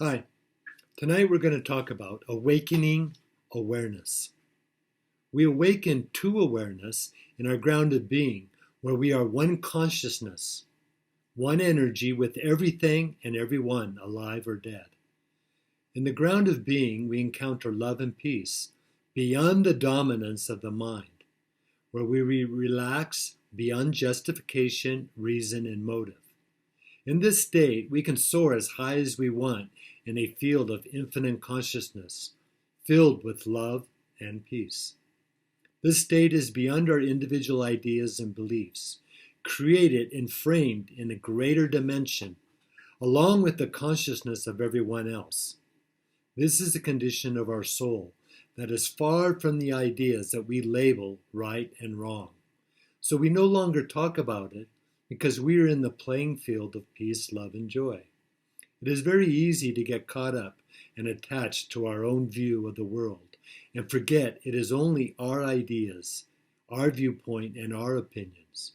Hi, tonight we're going to talk about awakening awareness. We awaken to awareness in our grounded being, where we are one consciousness, one energy with everything and everyone, alive or dead. In the ground of being, we encounter love and peace, beyond the dominance of the mind, where we relax beyond justification, reason, and motive. In this state, we can soar as high as we want in a field of infinite consciousness, filled with love and peace. This state is beyond our individual ideas and beliefs, created and framed in a greater dimension, along with the consciousness of everyone else. This is the condition of our soul that is far from the ideas that we label right and wrong. So we no longer talk about it because we are in the playing field of peace, love, and joy. It is very easy to get caught up and attached to our own view of the world and forget it is only our ideas, our viewpoint, and our opinions.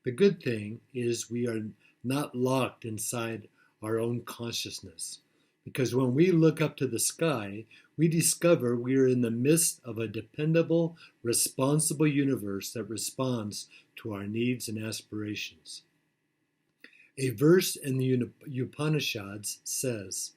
The good thing is we are not locked inside our own consciousness, because when we look up to the sky, we discover we are in the midst of a dependable, responsible universe that responds to our needs and aspirations. A verse in the Upanishads says,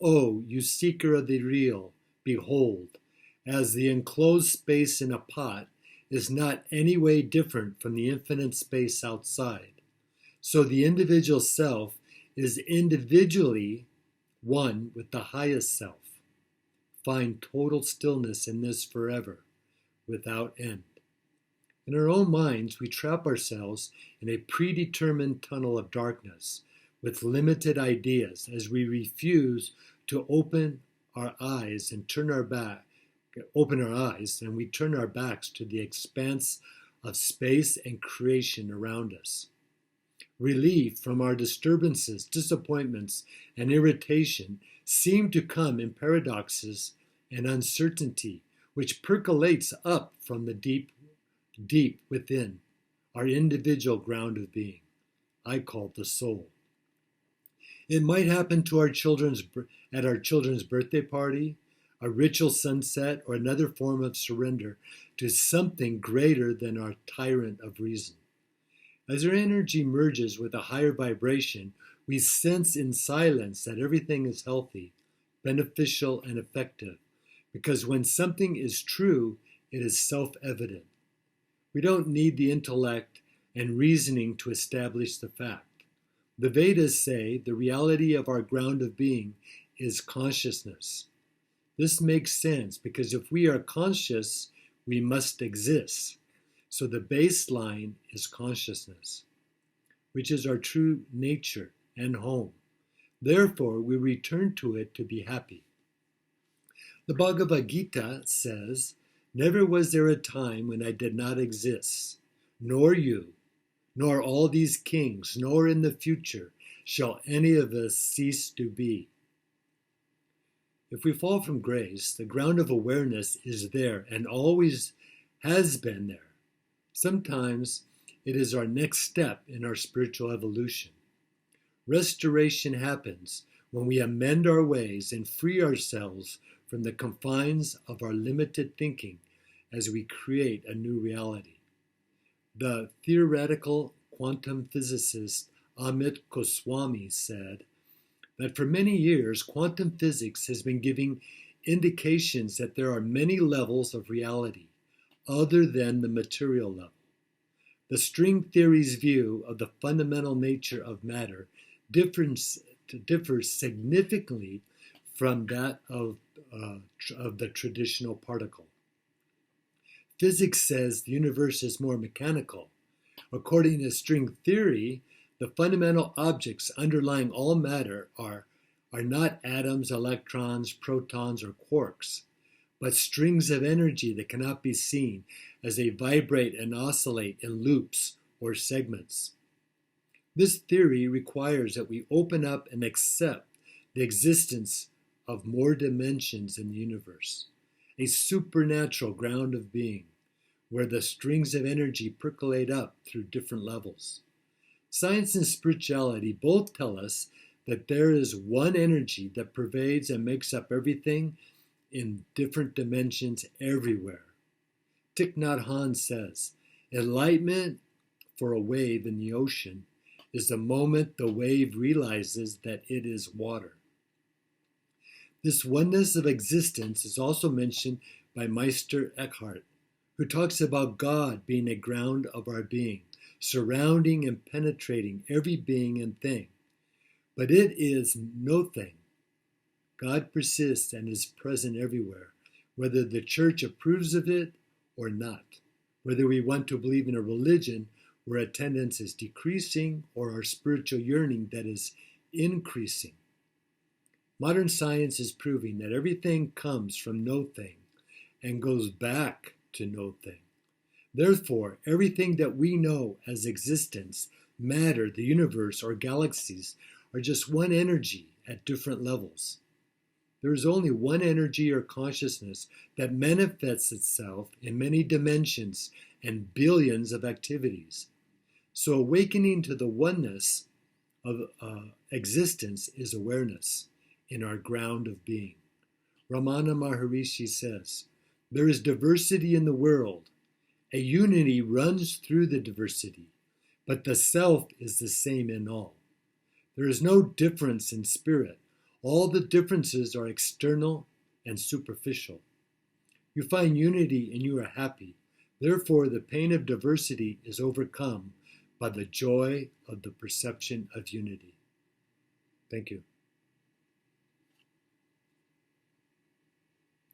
"O you seeker of the real, behold, as the enclosed space in a pot is not any way different from the infinite space outside, so the individual self is individually one with the highest self. Find total stillness in this forever, without end." In our own minds, we trap ourselves in a predetermined tunnel of darkness with limited ideas as we refuse to open our eyes and we turn our backs to the expanse of space and creation around us. Relief from our disturbances, disappointments, and irritation seem to come in paradoxes and uncertainty, which percolates up from the deep within, our individual ground of being. I call it the soul. It might happen to at our children's birthday party, a ritual sunset, or another form of surrender to something greater than our tyrant of reason. As our energy merges with a higher vibration, we sense in silence that everything is healthy, beneficial, and effective, because when something is true, it is self-evident. We don't need the intellect and reasoning to establish the fact. The Vedas say the reality of our ground of being is consciousness. This makes sense because if we are conscious, we must exist. So the baseline is consciousness, which is our true nature and home. Therefore, we return to it to be happy. The Bhagavad Gita says, "Never was there a time when I did not exist, nor you, nor all these kings, nor in the future shall any of us cease to be." If we fall from grace, the ground of awareness is there and always has been there. Sometimes it is our next step in our spiritual evolution. Restoration happens when we amend our ways and free ourselves from the confines of our limited thinking as we create a new reality. The theoretical quantum physicist Amit Goswami said that for many years, quantum physics has been giving indications that there are many levels of reality other than the material level. The string theory's view of the fundamental nature of matter differs significantly from that of the traditional particle. Physics says the universe is more mechanical. According to string theory, the fundamental objects underlying all matter are not atoms, electrons, protons, or quarks, but strings of energy that cannot be seen as they vibrate and oscillate in loops or segments. This theory requires that we open up and accept the existence of more dimensions in the universe, a supernatural ground of being, where the strings of energy percolate up through different levels. Science and spirituality both tell us that there is one energy that pervades and makes up everything in different dimensions everywhere. Thich Nhat Hanh says, enlightenment for a wave in the ocean is the moment the wave realizes that it is water. This oneness of existence is also mentioned by Meister Eckhart, who talks about God being a ground of our being, surrounding and penetrating every being and thing. But it is no thing. God persists and is present everywhere, whether the church approves of it or not, whether we want to believe in a religion where attendance is decreasing or our spiritual yearning that is increasing. Modern science is proving that everything comes from no thing and goes back to no thing. Therefore, everything that we know as existence, matter, the universe, or galaxies are just one energy at different levels. There is only one energy or consciousness that manifests itself in many dimensions and billions of activities. So awakening to the oneness of existence is awareness in our ground of being. Ramana Maharishi says, there is diversity in the world. A unity runs through the diversity, but the self is the same in all. There is no difference in spirit. All the differences are external and superficial. You find unity and you are happy. Therefore, the pain of diversity is overcome by the joy of the perception of unity. Thank you.